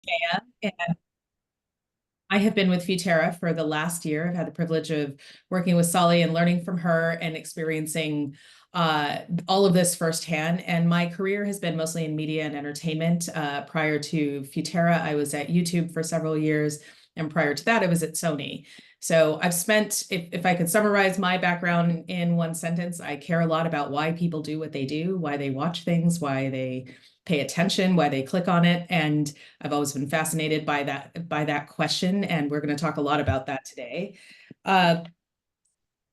Yeah, and I have been with Futerra for the last year. I've had the privilege of working with Solly and learning from her and experiencing all of this firsthand. And my career has been mostly in media and entertainment. Prior to Futerra, I was at YouTube for several years. And prior to that, I was at Sony. So I've spent, if I could summarize my background in one sentence, I care a lot about why people do what they do, why they watch things, why they pay attention, why they click on it. And I've always been fascinated by that question, and we're going to talk a lot about that today. Uh,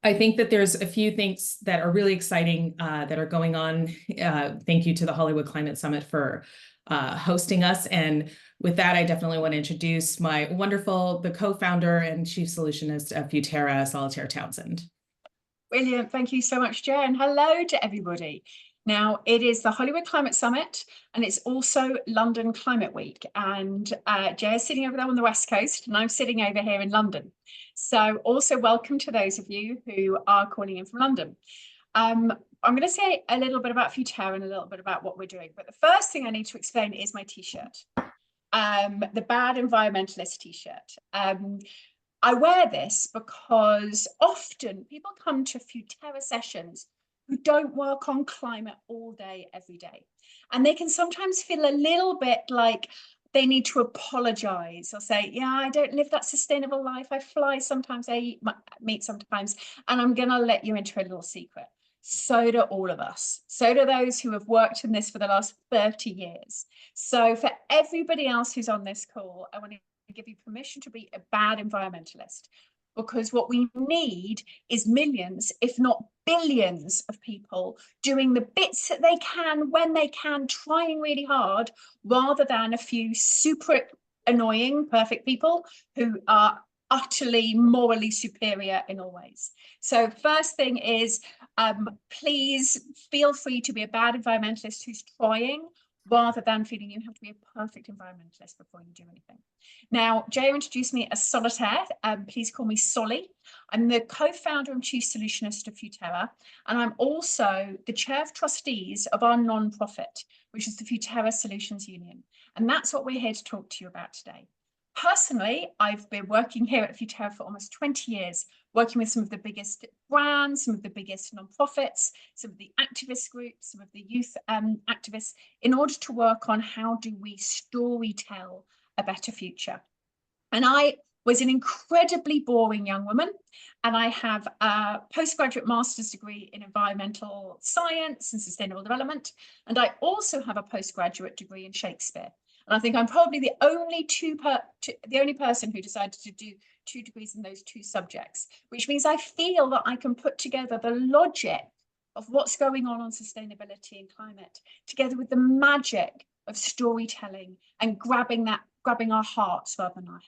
I think that there's a few things that are really exciting that are going on. Thank you to the Hollywood Climate Summit for hosting us. And with that, I definitely want to introduce the co-founder and chief solutionist of Futerra, Solitaire Townsend. Brilliant. Thank you so much, Jay. And hello to everybody. Now, it is the Hollywood Climate Summit, and it's also London Climate Week. And Jay is sitting over there on the West Coast, and I'm sitting over here in London. So also welcome to those of you who are calling in from London. I'm going to say a little bit about Futerra and a little bit about what we're doing. But the first thing I need to explain is my T-shirt, the Bad Environmentalist T-shirt. I wear this because often people come to Futerra sessions who don't work on climate all day, every day. And they can sometimes feel a little bit like they need to apologize or say, yeah, I don't live that sustainable life. I fly sometimes, I eat meat sometimes, and I'm going to let you into a little secret. So do all of us. So do those who have worked in this for the last 30 years. So for everybody else who's on this call, I want to give you permission to be a bad environmentalist, because what we need is millions, if not billions, of people doing the bits that they can when they can, trying really hard, rather than a few super annoying, perfect people who are utterly morally superior in all ways. So first thing is, please feel free to be a bad environmentalist who's trying, rather than feeling you have to be a perfect environmentalist before you do anything. Now, Jay introduced me as Solitaire. Please call me Solly. I'm the co-founder and chief solutionist of Futerra, and I'm also the chair of trustees of our non-profit, which is the Futerra Solutions Union. And that's what we're here to talk to you about today. Personally, I've been working here at Futerra for almost 20 years, working with some of the biggest brands, some of the biggest non-profits, some of the activist groups, some of the youth activists, in order to work on how do we story tell a better future. And I was an incredibly boring young woman, and I have a postgraduate master's degree in environmental science and sustainable development, and I also have a postgraduate degree in Shakespeare. And I think I'm probably the only person who decided to do 2 degrees in those 2 subjects, which means I feel that I can put together the logic of what's going on sustainability and climate, together with the magic of storytelling and grabbing our hearts rather than our head.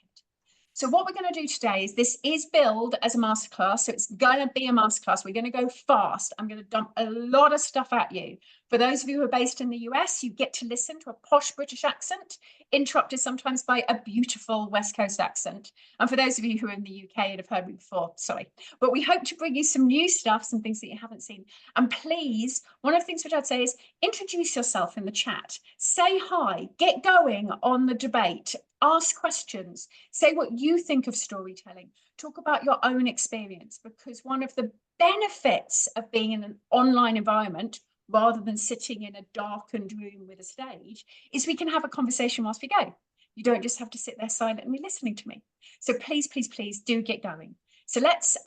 So what we're going to do today is, this is billed as a masterclass, so it's going to be a masterclass. We're going to go fast. I'm going to dump a lot of stuff at you. For those of you who are based in the US, you get to listen to a posh British accent, interrupted sometimes by a beautiful West Coast accent. And for those of you who are in the UK and have heard me before, sorry. But we hope to bring you some new stuff, some things that you haven't seen. And please, one of the things which I'd say is introduce yourself in the chat. Say hi, get going on the debate, ask questions, say what you think of storytelling, talk about your own experience, because one of the benefits of being in an online environment, rather than sitting in a darkened room with a stage, is we can have a conversation whilst we go. You don't just have to sit there silently listening to me. So please, please, please do get going. So let's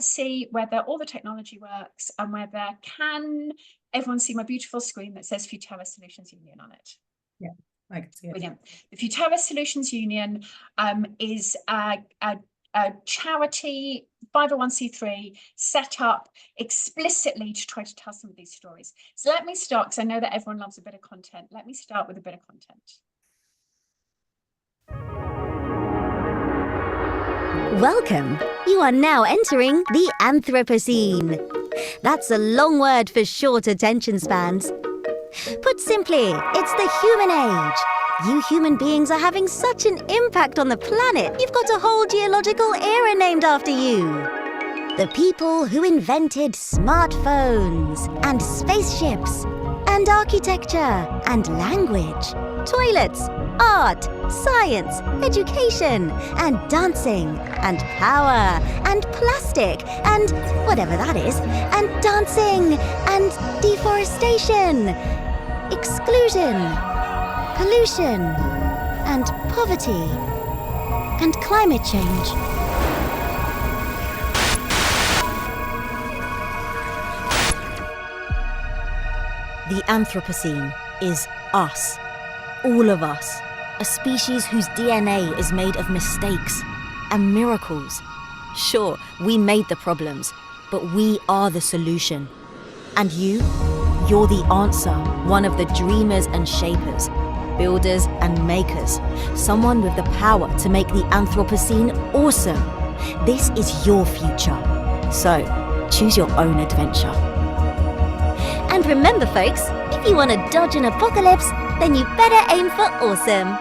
see whether all the technology works and whether can everyone see my beautiful screen that says Futerra Solutions Union on it. Yeah, I can see it. Brilliant. The Futerra Solutions Union is a charity 501c3 set up explicitly to try to tell some of these stories. So let me start, because I know that everyone loves a bit of content. Let me start with a bit of content. Welcome. You are now entering the Anthropocene. That's a long word for short attention spans. Put simply, it's the human age. You human beings are having such an impact on the planet, you've got a whole geological era named after you. The people who invented smartphones and spaceships and architecture and language, toilets art, science, education, and dancing, and power, and plastic, and whatever that is, and dancing, and deforestation, exclusion, pollution, and poverty, and climate change. The Anthropocene is us. All of us. A species whose DNA is made of mistakes and miracles. Sure, we made the problems, but we are the solution. And you're the answer, one of the dreamers and shapers, builders and makers, someone with the power to make the Anthropocene awesome. This is your future. So, choose your own adventure. And remember, folks, if you want to dodge an apocalypse, then you better aim for awesome.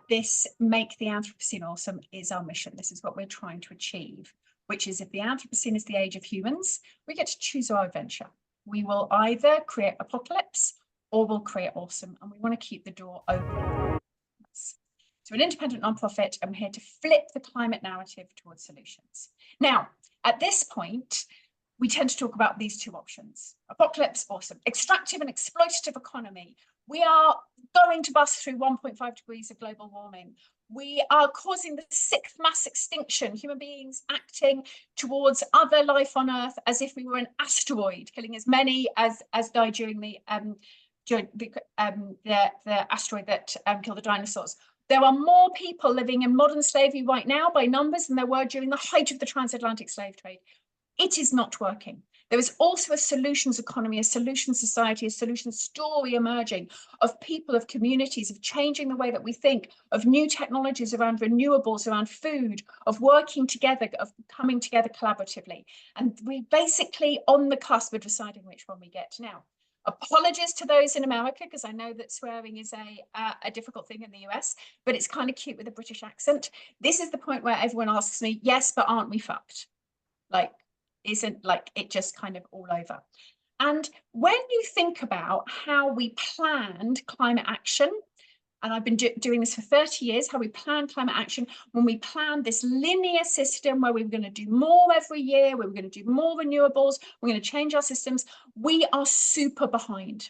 This Make the Anthropocene Awesome is our mission. This is what we're trying to achieve, which is if the Anthropocene is the age of humans, we get to choose our adventure. We will either create apocalypse or we'll create awesome, and we want to keep the door open. So an independent nonprofit, I'm here to flip the climate narrative towards solutions. Now, at this point, we tend to talk about these two options: apocalypse, awesome, extractive and exploitative economy. We are going to bust through 1.5 degrees of global warming. We are causing the 6th mass extinction, human beings acting towards other life on Earth as if we were an asteroid, killing as many as died during the asteroid that killed the dinosaurs. There are more people living in modern slavery right now by numbers than there were during the height of the transatlantic slave trade. It is not working. There is also a solutions economy, a solution society, a solution story emerging of people, of communities, of changing the way that we think, of new technologies around renewables, around food, of working together, of coming together collaboratively. And we're basically on the cusp of deciding which one we get now. Apologies to those in America, because I know that swearing is a difficult thing in the US, but it's kind of cute with a British accent. This is the point where everyone asks me, yes, but aren't we fucked? Like, isn't like it just kind of all over? And when you think about how we planned climate action, and I've been doing this for 30 years, how we planned climate action, when we planned this linear system where we were going to do more every year, we were going to do more renewables, we're going to change our systems, we are super behind.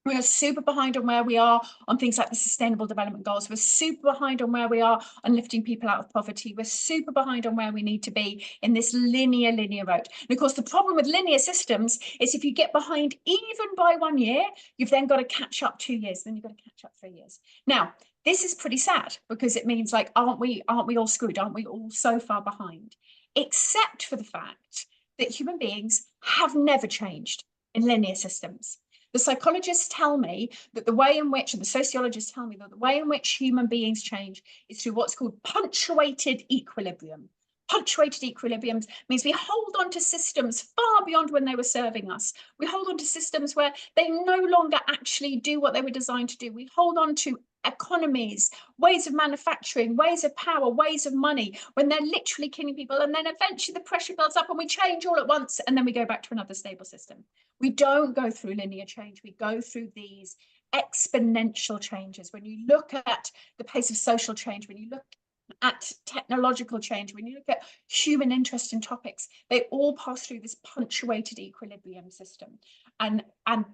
We are super behind on where we are on things like the Sustainable Development Goals. We're super behind on where we are on lifting people out of poverty. We're super behind on where we need to be in this linear road. And of course, the problem with linear systems is if you get behind even by 1 year, you've then got to catch up 2 years, then you've got to catch up 3 years. Now, this is pretty sad because it means like, aren't we all screwed? Aren't we all so far behind? Except for the fact that human beings have never changed in linear systems. The psychologists tell me that the way in which, and the sociologists tell me that the way in which human beings change is through what's called punctuated equilibrium. Punctuated equilibrium means we hold on to systems far beyond when they were serving us. We hold on to systems where they no longer actually do what they were designed to do. We hold on to economies, ways of manufacturing, ways of power, ways of money, when they're literally killing people. And then eventually the pressure builds up and we change all at once, and then we go back to another stable system. We don't go through linear change. We go through these exponential changes. When you look at the pace of social change, when you look at technological change, when you look at human interest in topics, they all pass through this punctuated equilibrium system. And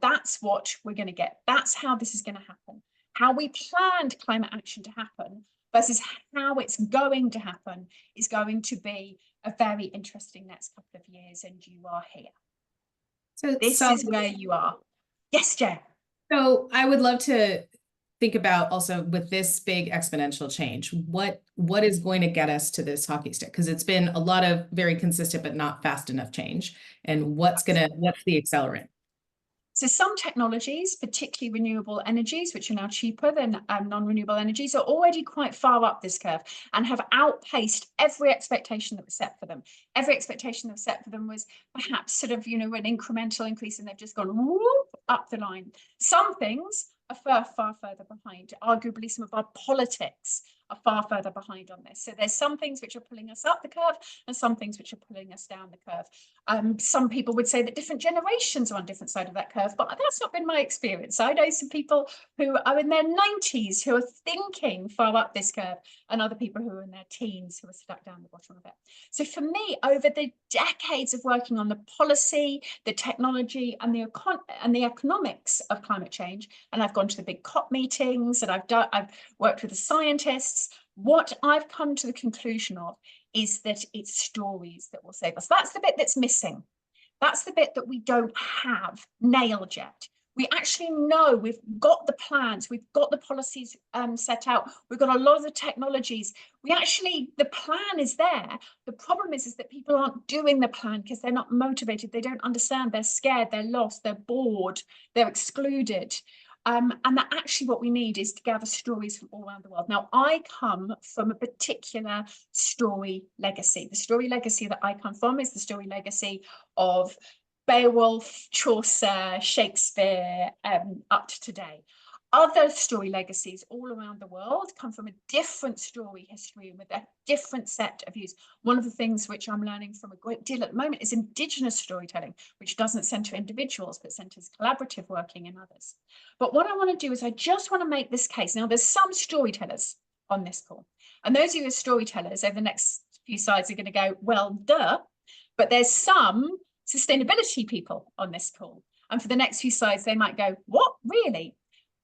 that's what we're going to get. That's how this is going to happen. How we planned climate action to happen versus how it's going to happen is going to be a very interesting next couple of years, and you are here. So this is where you are. Yes, Jen. So I would love to think about also with this big exponential change, what is going to get us to this hockey stick? Because it's been a lot of very consistent but not fast enough change. And what's the accelerant? So some technologies, particularly renewable energies, which are now cheaper than non-renewable energies, are already quite far up this curve and have outpaced every expectation that was set for them. Every expectation that was set for them was perhaps sort of, an incremental increase, and they've just gone whoop, up the line. Some things are far further behind. Arguably, some of our politics are far further behind on this. So there's some things which are pulling us up the curve and some things which are pulling us down the curve. Some people would say that different generations are on different sides of that curve, but that's not been my experience. I know some people who are in their 90s who are thinking far up this curve, and other people who are in their teens who are stuck down the bottom of it. So for me, over the decades of working on the policy, the technology, and the economics of climate change, and I've gone to the big COP meetings, and I've worked with the scientists, what I've come to the conclusion of is that it's stories that will save us. That's the bit that's missing. That's the bit that we don't have nailed yet. We actually know we've got the plans, we've got the policies set out, we've got a lot of the technologies. The plan is there. The problem is that people aren't doing the plan because they're not motivated, they don't understand, they're scared, they're lost, they're bored, they're excluded. And that actually what we need is to gather stories from all around the world. Now, I come from a particular story legacy. The story legacy that I come from is the story legacy of Beowulf, Chaucer, Shakespeare, up to today. Other story legacies all around the world come from a different story history with a different set of views. One of the things which I'm learning from a great deal at the moment is Indigenous storytelling, which doesn't centre individuals, but centres collaborative working in others. But what I want to do is I just want to make this case. Now, there's some storytellers on this call, and those of you who are storytellers over the next few slides are going to go, well, duh, but there's some sustainability people on this call. And for the next few slides, they might go, what, really?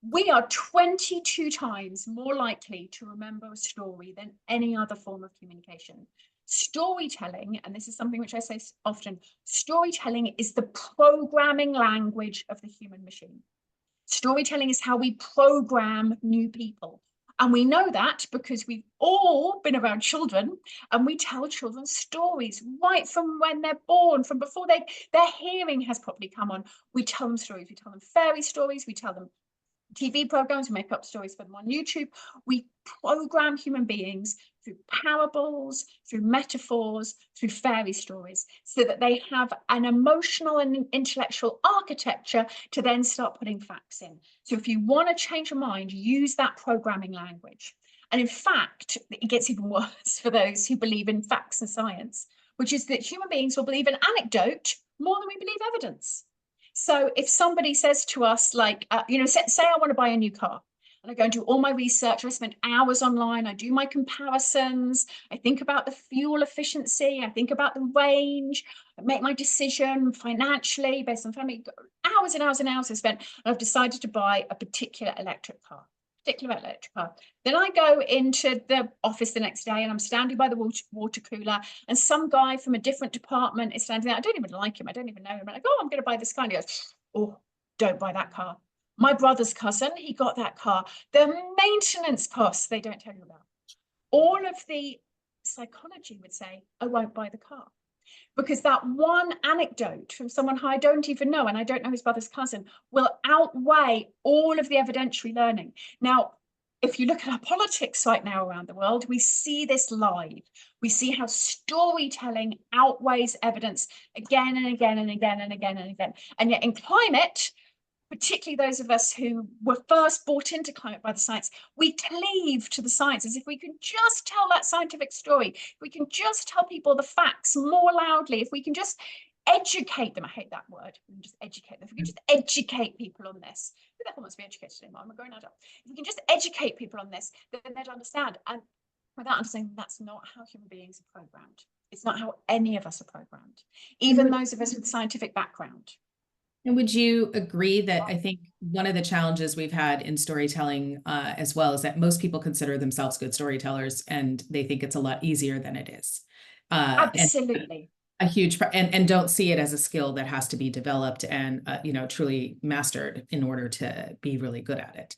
We are 22 times more likely to remember a story than any other form of communication. Storytelling, and this is something which I say often, storytelling is the programming language of the human machine. Storytelling is how we program new people. And we know that because we've all been around children, and we tell children stories right from when they're born, from before their hearing has properly come on. We tell them stories. We tell them fairy stories. We tell them TV programs, we make up stories for them on YouTube. We program human beings through parables, through metaphors, through fairy stories, so that they have an emotional and intellectual architecture to then start putting facts in. So if you want to change your mind, use that programming language. And in fact, it gets even worse for those who believe in facts and science, which is that human beings will believe an anecdote more than we believe evidence. So if somebody says to us, like, say I want to buy a new car, and I go and do all my research, I spend hours online, I do my comparisons, I think about the fuel efficiency, I think about the range, I make my decision financially based on family, hours and hours and hours I spent, and I've decided to buy a particular electric car. Then I go into the office the next day and I'm standing by the water cooler, and some guy from a different department is standing there. I don't even like him. I don't even know him. I'm like, oh, I'm going to buy this car. And he goes, oh, don't buy that car. My brother's cousin, he got that car. The maintenance costs, they don't tell you about. All of the psychology would say, I won't buy the car. Because that one anecdote from someone who I don't even know, and I don't know his brother's cousin, will outweigh all of the evidentiary learning. Now, if you look at our politics right now around the world, we see this live. We see how storytelling outweighs evidence again and again and again and again and again. And yet in climate, particularly those of us who were first brought into climate by the science, we cleave to the science as if we can just tell that scientific story, if we can just tell people the facts more loudly, if we can just educate them. I hate that word. We can just educate them. If we can just educate people on this. Who the hell wants to be educated anymore? I'm a grown adult. If we can just educate people on this, then they'd understand. And without understanding, that's not how human beings are programmed. It's not how any of us are programmed, even those of us with scientific background. And would you agree that I think one of the challenges we've had in storytelling as well is that most people consider themselves good storytellers and they think it's a lot easier than it is. Absolutely. A huge and don't see it as a skill that has to be developed and truly mastered in order to be really good at it.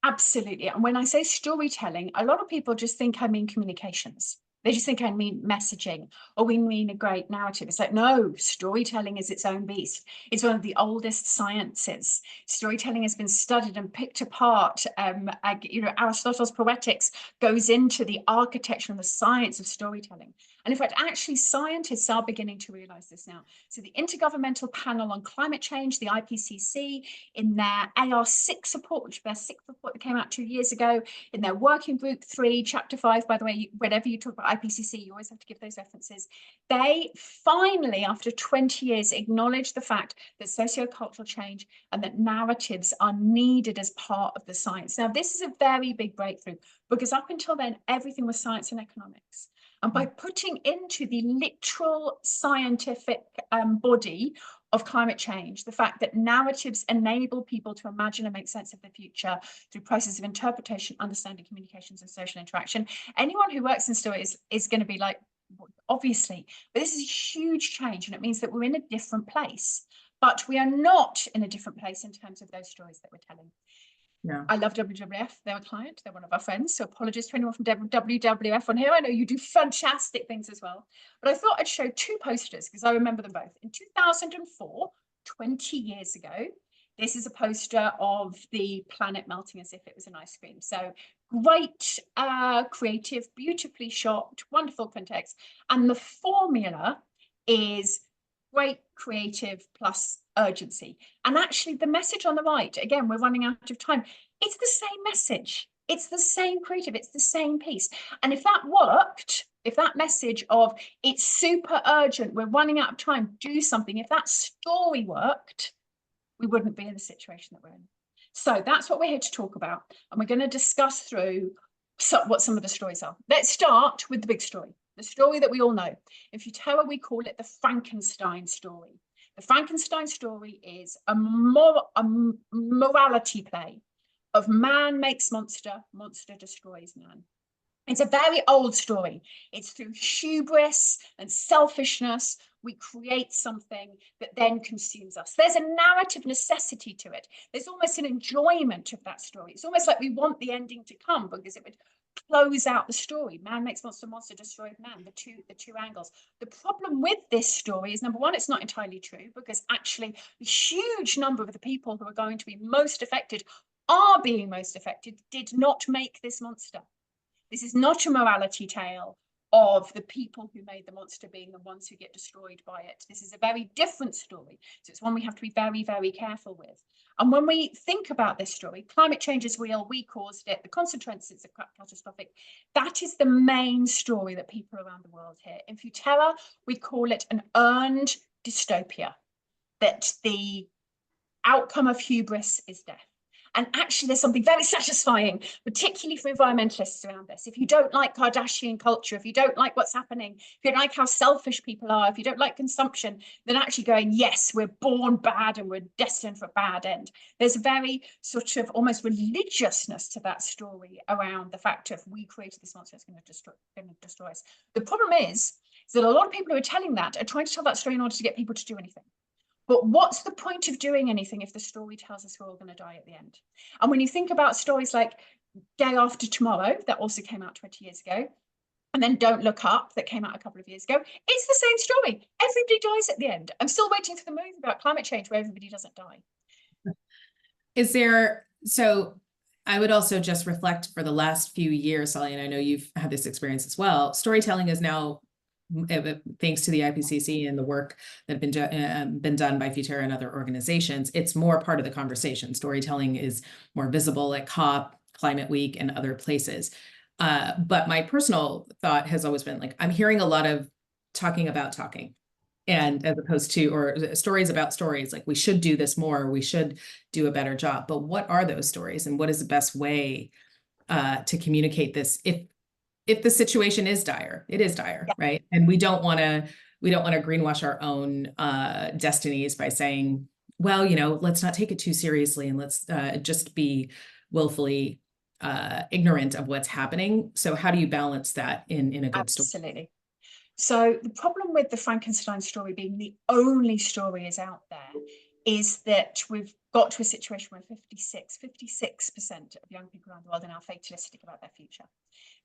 Absolutely. And when I say storytelling, a lot of people just think I mean communications. They just think I mean messaging, or we mean a great narrative. It's like, no, storytelling is its own beast. It's one of the oldest sciences. Storytelling has been studied and picked apart. Aristotle's Poetics goes into the architecture and the science of storytelling. And in fact, actually, scientists are beginning to realize this now. So the Intergovernmental Panel on Climate Change, the IPCC, in their AR6 report, which is their sixth report that came out 2 years ago, in their Working Group 3, Chapter 5, by the way, whenever you talk about IPCC, you always have to give those references. They finally, after 20 years, acknowledged the fact that sociocultural change and that narratives are needed as part of the science. Now, this is a very big breakthrough, because up until then, everything was science and economics. And by putting into the literal scientific body of climate change, the fact that narratives enable people to imagine and make sense of the future through processes of interpretation, understanding, communications, and social interaction, anyone who works in stories is going to be like, obviously, but this is a huge change, and it means that we're in a different place. But we are not in a different place in terms of those stories that we're telling. Yeah. I love WWF. They're a client. They're one of our friends. So apologies to anyone from WWF on here. I know you do fantastic things as well. But I thought I'd show two posters because I remember them both. In 2004, 20 years ago, this is a poster of the planet melting as if it was an ice cream. So great, creative, beautifully shot, wonderful context. And the formula is great, creative plus urgency. And actually the message on the right, again, we're running out of time. It's the same message. It's the same creative. It's the same piece. And if that worked, if that message of it's super urgent, we're running out of time, do something, if that story worked, we wouldn't be in the situation that we're in. So that's what we're here to talk about. And we're going to discuss through what some of the stories are. Let's start with the big story, the story that we all know. In Futerra, we call it the Frankenstein story. The Frankenstein story is a morality play of man makes monster, monster destroys man. It's a very old story. It's through hubris and selfishness we create something that then consumes us. There's a narrative necessity to it. There's almost an enjoyment of that story. It's almost like we want the ending to come because it would close out the story. Man makes monster, monster destroys man, the two angles. The problem with this story is, number one, it's not entirely true, because actually a huge number of the people who are going to be most affected are being most affected did not make this monster. This is not a morality tale of the people who made the monster being the ones who get destroyed by it. This is a very different story. So it's one we have to be very, very careful with. And when we think about this story, climate change is real, we caused it, the consequences are catastrophic. That is the main story that people around the world hear. In Futerra, we call it an earned dystopia, that the outcome of hubris is death. And actually, there's something very satisfying, particularly for environmentalists around this. If you don't like Kardashian culture, if you don't like what's happening, if you don't like how selfish people are, if you don't like consumption, then actually going, yes, we're born bad and we're destined for a bad end. There's a very sort of almost religiousness to that story around the fact of we created this monster that's going to destroy us. The problem is that a lot of people who are telling that are trying to tell that story in order to get people to do anything. But what's the point of doing anything if the story tells us we're all going to die at the end? And when you think about stories like Day After Tomorrow, that also came out 20 years ago, and then Don't Look Up, that came out a couple of years ago, it's the same story. Everybody dies at the end. I'm still waiting for the movie about climate change where everybody doesn't die. So I would also just reflect for the last few years, Sally, and I know you've had this experience as well, storytelling is now, thanks to the IPCC and the work that have been done by Futerra and other organizations, it's more part of the conversation. Storytelling is more visible at COP, Climate Week, and other places. But my personal thought has always been like, I'm hearing a lot of talking about talking, and as opposed to, or stories about stories, like we should do this more, we should do a better job. But what are those stories, and what is the best way to communicate this if the situation is dire? It is dire, yeah. Right? And we don't want to greenwash our own destinies by saying, well, let's not take it too seriously and let's just be willfully ignorant of what's happening. So how do you balance that in a good story? Absolutely. So the problem with the Frankenstein story being the only story is out there is that we've got to a situation where 56% of young people around the world are now fatalistic about their future.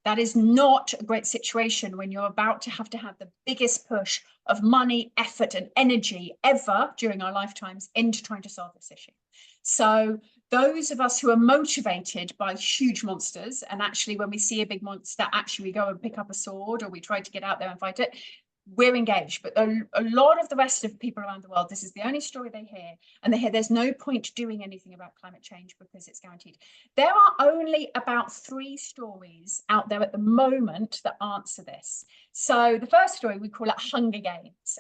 That is not a great situation when you're about to have the biggest push of money, effort, and energy ever during our lifetimes into trying to solve this issue. So those of us who are motivated by huge monsters, and actually when we see a big monster, actually we go and pick up a sword or we try to get out there and fight it, we're engaged. But a lot of the rest of people around the world, this is the only story they hear, and they hear there's no point doing anything about climate change because it's guaranteed. There are only about 3 stories out there at the moment that answer this. So the first story, we call it Hunger Games.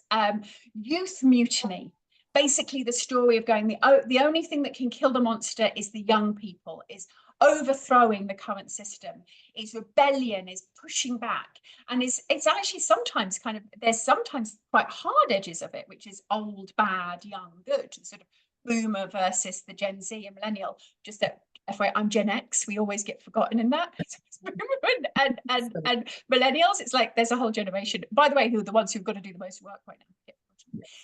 Youth mutiny. Basically the story of going, the only thing that can kill the monster is the young people, is overthrowing the current system, is rebellion, is pushing back, and it's actually sometimes there's sometimes quite hard edges of it, which is old, bad, young, good, sort of boomer versus the Gen Z and millennial. Just that, FYI, I'm Gen X, we always get forgotten in that. and millennials, it's like there's a whole generation, by the way, who are the ones who've got to do the most work right now.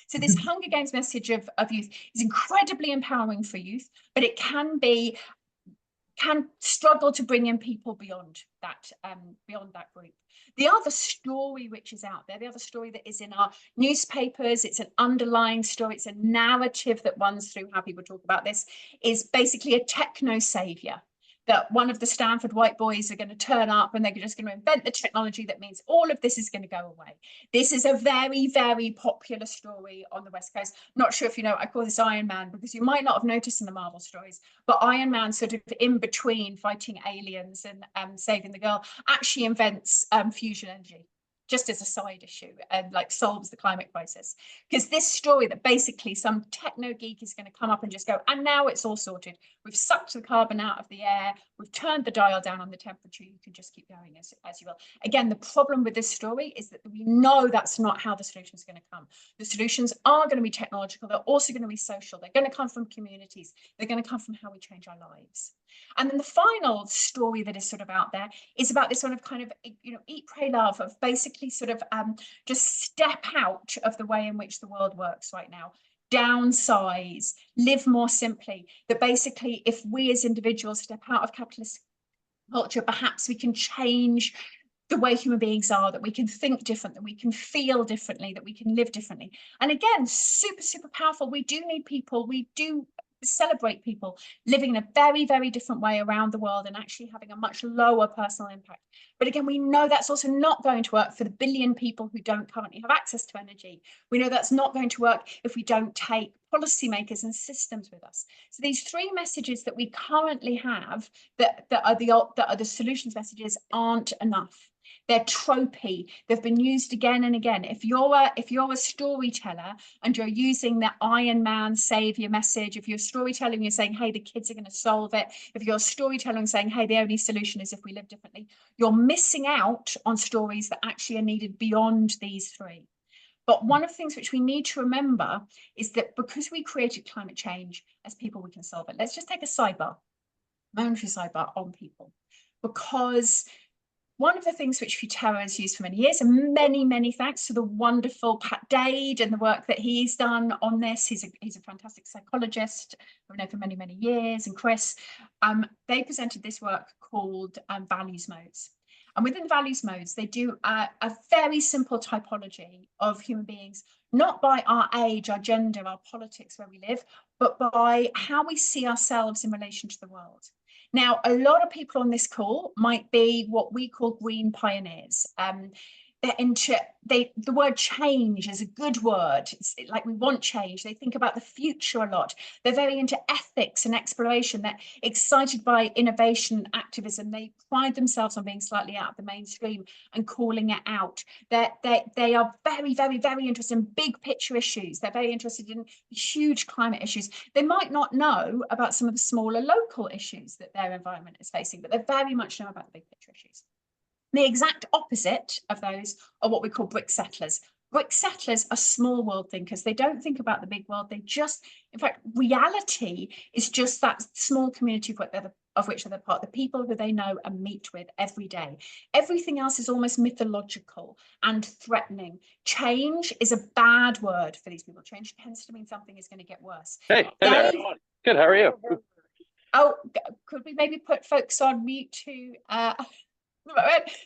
So this Hunger Games message of youth is incredibly empowering for youth, but it can struggle to bring in people beyond that group. The other story which is out there, the other story that is in our newspapers, it's an underlying story, it's a narrative that runs through how people talk about this, is basically a techno savior. That one of the Stanford white boys are going to turn up and they're just going to invent the technology that means all of this is going to go away. This is a very, very popular story on the West Coast. Not sure if you know, I call this Iron Man because you might not have noticed in the Marvel stories, but Iron Man, sort of in between fighting aliens and saving the girl, actually invents fusion energy, just as a side issue, and like solves the climate crisis. Because this story that basically some techno geek is going to come up and just go, and now it's all sorted. We've sucked the carbon out of the air. We've turned the dial down on the temperature. You can just keep going as you will. Again, the problem with this story is that we know that's not how the solution is going to come. The solutions are going to be technological. They're also going to be social. They're going to come from communities. They're going to come from how we change our lives. And then the final story that is sort of out there is about this sort of kind of, eat, pray, love, of basically sort of just step out of the way in which the world works right now. Downsize, live more simply. That basically, if we as individuals step out of capitalist culture, perhaps we can change the way human beings are, that we can think different, that we can feel differently, that we can live differently. And again, super, super powerful. We do need people. We do celebrate people living in a very, very different way around the world and actually having a much lower personal impact. But again, we know that's also not going to work for the billion people who don't currently have access to energy. We know that's not going to work if we don't take policymakers and systems with us. So these 3 messages that we currently have that are the solutions messages aren't enough. They're tropey. They've been used again and again. If you're a storyteller and you're using the Iron Man savior message, if you're storytelling, you're saying, hey, the kids are going to solve it. If you're storytelling saying, hey, the only solution is if we live differently, you're missing out on stories that actually are needed beyond these 3. But one of the things which we need to remember is that because we created climate change, as people, we can solve it. Let's just take a sidebar, momentary sidebar on people, because one of the things which Futerra has used for many years, and many, many thanks to the wonderful Pat Dade and the work that he's done on this. He's a fantastic psychologist I've known for many, many years, and Chris, they presented this work called values modes. And within the values modes, they do a very simple typology of human beings, not by our age, our gender, our politics, where we live, but by how we see ourselves in relation to the world. Now, a lot of people on this call might be what we call green pioneers. The word change is a good word. It's like we want change. They think about the future a lot. They're very into ethics and exploration. They're excited by innovation and activism. They pride themselves on being slightly out of the mainstream and calling it out. They are very, very, very interested in big picture issues. They're very interested in huge climate issues. They might not know about some of the smaller local issues that their environment is facing, but they very much know about the big picture issues. The exact opposite of those are what we call brick settlers. Brick settlers are small world thinkers. They don't think about the big world. They just, in fact, reality is just that small community of work. They're the of which they're part, the people who they know and meet with every day. Everything else is almost mythological and threatening. Change is a bad word for these people. Change tends to mean something is going to get worse. Hey there. Good, how are you? Oh, could we maybe put folks on mute who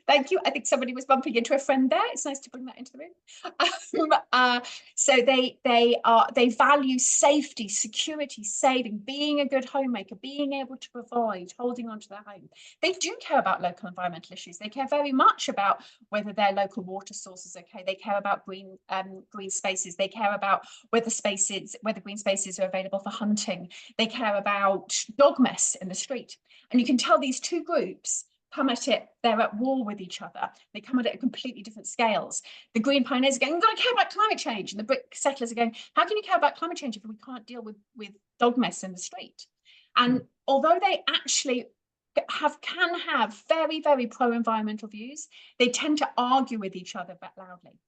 thank you. I think somebody was bumping into a friend there. It's nice to bring that into the room. So they value safety, security, saving, being a good homemaker, being able to provide, holding on to their home. They do care about local environmental issues. They care very much about whether their local water source is okay. They care about green spaces. They care about whether green spaces are available for hunting. They care about dog mess in the street. And you can tell these two groups come at it, they're at war with each other. They come at it at completely different scales. The green pioneers are going, we've got to care about climate change. And the brick settlers are going, how can you care about climate change if we can't deal with dog mess in the street? And although they actually can have very, very pro-environmental views, they tend to argue with each other but loudly.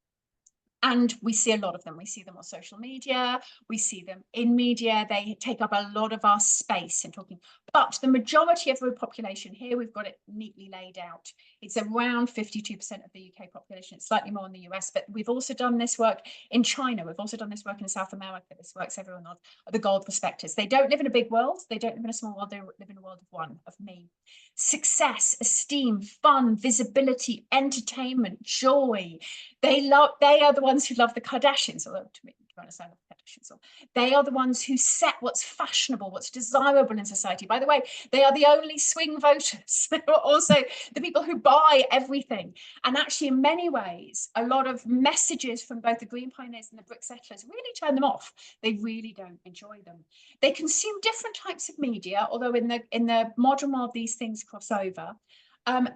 And we see a lot of them. We see them on social media. We see them in media. They take up a lot of our space in talking. But the majority of the population here, we've got it neatly laid out. It's around 52% of the UK population. It's slightly more in the US, but we've also done this work in China. We've also done this work in South America. This works everyone on the gold prospectors. They don't live in a big world. They don't live in a small world. They live in a world of one, of me. Success, esteem, fun, visibility, entertainment, joy. They are the ones who love the Kardashians, although to me, to understand the Kardashians, they are the ones who set what's fashionable, what's desirable in society. By the way, they are the only swing voters. They are also the people who buy everything. And actually, in many ways, a lot of messages from both the green pioneers and the brick settlers really turn them off. They really don't enjoy them. They consume different types of media, although in the modern world, these things cross over.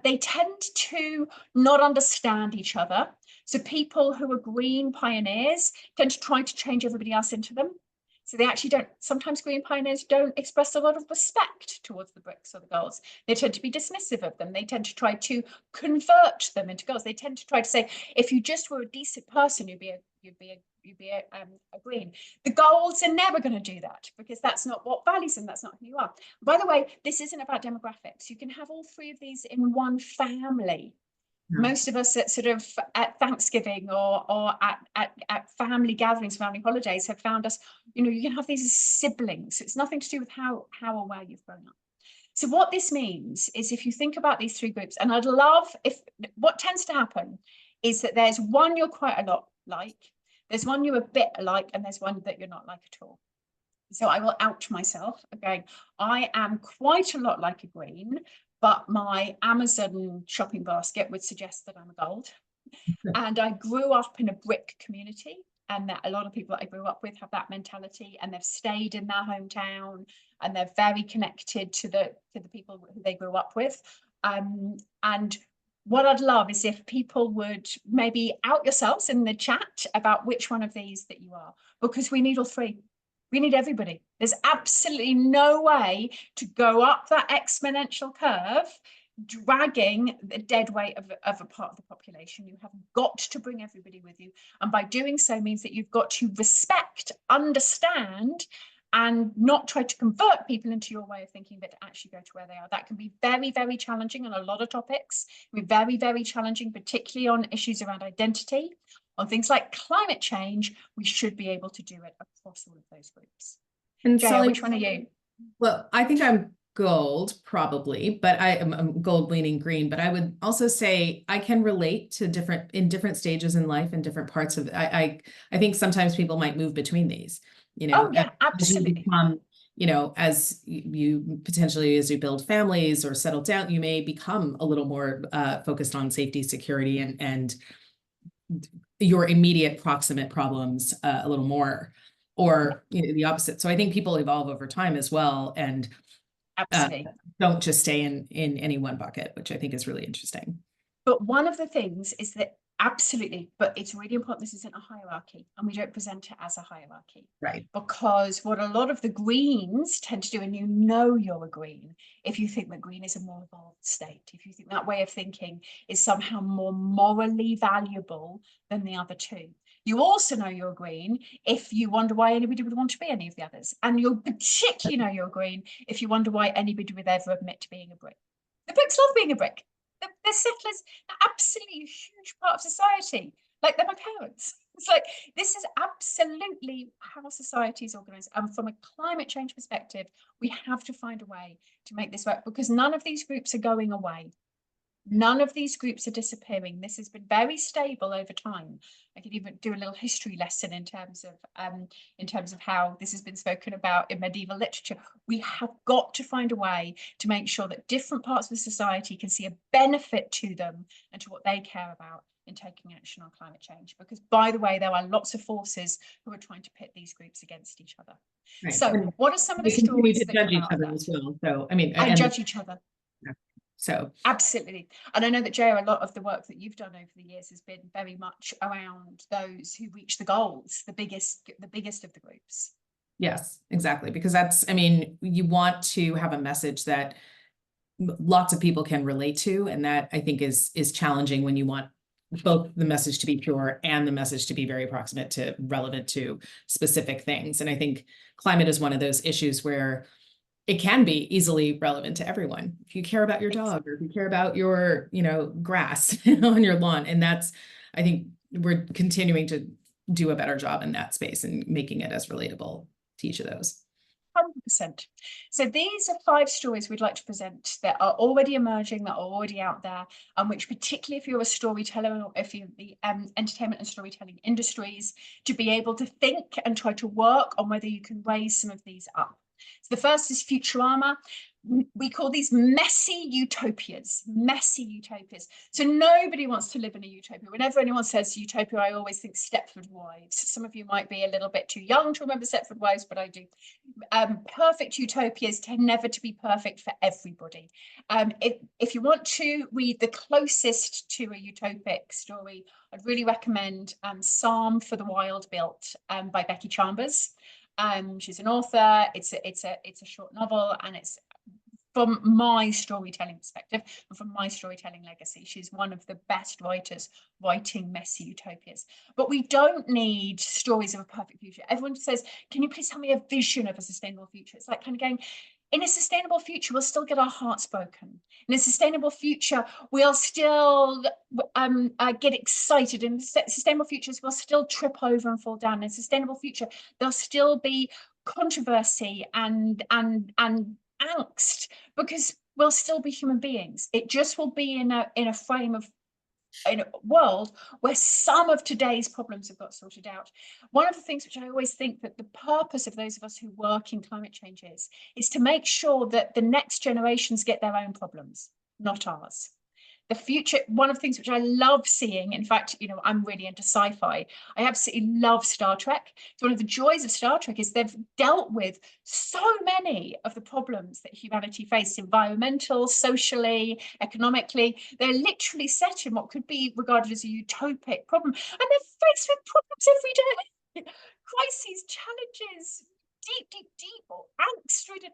They tend to not understand each other. So people who are green pioneers tend to try to change everybody else into them. So they actually don't, sometimes green pioneers don't express a lot of respect towards the bricks or the golds. They tend to be dismissive of them. They tend to try to convert them into golds. They tend to try to say, if you just were a decent person, you'd be a green. The golds are never going to do that because that's not what values them. That's not who you are. By the way, this isn't about demographics. You can have all three of these in one family. Most of us at Thanksgiving or at family gatherings, family holidays have found us, you can have these as siblings. It's nothing to do with how or where you've grown up. So what this means is if you think about these three groups, and I'd love what tends to happen is that there's one you're quite a lot like, there's one you're a bit alike, and there's one that you're not like at all. So I will out myself again. I am quite a lot like a green, but my Amazon shopping basket would suggest that I'm a gold. And I grew up in a brick community, and that a lot of people that I grew up with have that mentality, and they've stayed in their hometown, and they're very connected to the people who they grew up with. And what I'd love is if people would maybe out yourselves in the chat about which one of these that you are, because we need all three. We need everybody. There's absolutely no way to go up that exponential curve dragging the dead weight of a part of the population. You have got to bring everybody with you. And by doing so means that you've got to respect, understand, and not try to convert people into your way of thinking, but to actually go to where they are. That can be very, very challenging on a lot of topics. It can be very, very challenging, particularly on issues around identity. On things like climate change, we should be able to do it across all of those groups. And Jaya, Sally, which one are you? Well, I think I'm gold probably, but I'm gold leaning green, but I would also say I can relate to different stages in life and different parts of I think sometimes people might move between these, Oh yeah, as you absolutely. become, as you potentially, as you build families or settle down, you may become a little more focused on safety, security, and your immediate proximate problems a little more, or the opposite. So I think people evolve over time as well, and Absolutely. don't just stay in any one bucket, which I think is really interesting. But one of the things is that absolutely, but it's really important this isn't a hierarchy, and we don't present it as a hierarchy. Right. Because what a lot of the greens tend to do, and you're a green, if you think that green is a more evolved state, if you think that way of thinking is somehow more morally valuable than the other two. You also know you're green if you wonder why anybody would want to be any of the others. And you'll particularly know you're green if you wonder why anybody would ever admit to being a brick. The bricks love being a brick. The settlers are absolutely a huge part of society. Like, they're my parents. It's like, this is absolutely how society is organized. And from a climate change perspective, we have to find a way to make this work, because none of these groups are going away. None of these groups are disappearing. This has been very stable over time. I could even do a little history lesson in terms of how this has been spoken about in medieval literature. We have got to find a way to make sure that different parts of the society can see a benefit to them and to what they care about in taking action on climate change. Because, by the way, there are lots of forces who are trying to pit these groups against each other. Right. So And what are some of the we continue stories to that judge come each out of other that? as well. So, I mean, And judge each other. So absolutely. And I know that, Jay, a lot of the work that you've done over the years has been very much around those who reach the goals, the biggest of the groups. yes, exactly. Because that's, I mean, you want to have a message that lots of people can relate to, and that, I think, is challenging when you want both the message to be pure and the message to be very proximate to relevant to specific things. And I think climate is one of those issues where it can be easily relevant to everyone. If you care about your dog, or if you care about your, grass on your lawn. And that's, I think we're continuing to do a better job in that space and making it as relatable to each of those. 100%. So these are 5 stories we'd like to present that are already emerging, that are already out there, and which, particularly if you're a storyteller, or if you're the entertainment and storytelling industries, to be able to think and try to work on whether you can raise some of these up. So the first is Futurama. We call these messy utopias. So nobody wants to live in a utopia. Whenever anyone says utopia, I always think Stepford Wives. Some of you might be a little bit too young to remember Stepford Wives, but I do. Perfect utopias tend never to be perfect for everybody. If you want to read the closest to a utopic story, I'd really recommend Psalm for the Wild Built by Becky Chambers. She's an author. It's a short novel, and it's from my storytelling perspective and from my storytelling legacy. She's one of the best writers writing messy utopias. But we don't need stories of a perfect future. Everyone says, can you please tell me a vision of a sustainable future? It's like kind of going, in a sustainable future, we'll still get our hearts broken. In a sustainable future, we'll still get excited. In sustainable futures, we'll still trip over and fall down. In a sustainable future, there'll still be controversy and angst, because we'll still be human beings. It just will be in a frame of, in a world where some of today's problems have got sorted out. One of the things which I always think that the purpose of those of us who work in climate change is to make sure that the next generations get their own problems, not ours. The future, one of the things which I love seeing, in fact, I'm really into sci-fi. I absolutely love Star Trek. So one of the joys of Star Trek is they've dealt with so many of the problems that humanity faced, environmental, socially, economically. They're literally set in what could be regarded as a utopic problem, and they're faced with problems every day. Crises, challenges, deep or angst-ridden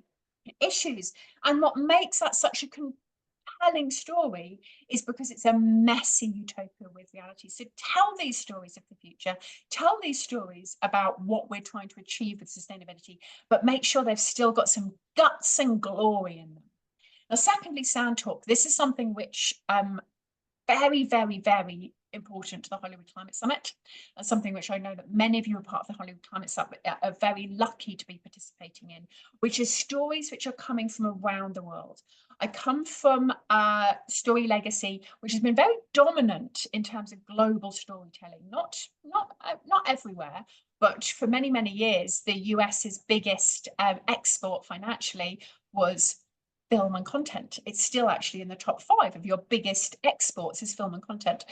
issues. And what makes that such a compelling story is because it's a messy utopia with reality. So tell these stories of the future, tell these stories about what we're trying to achieve with sustainability, but make sure they've still got some guts and glory in them. Now, secondly, Sound Talk. This is something which very, very, very important to the Hollywood Climate Summit, and something which I know that many of you are part of the Hollywood Climate Summit are very lucky to be participating in, which is stories which are coming from around the world. I come from a story legacy which has been very dominant in terms of global storytelling, not everywhere, but for many, many years, the US's biggest export financially was film and content. It's still actually in the top 5 of your biggest exports is film and content.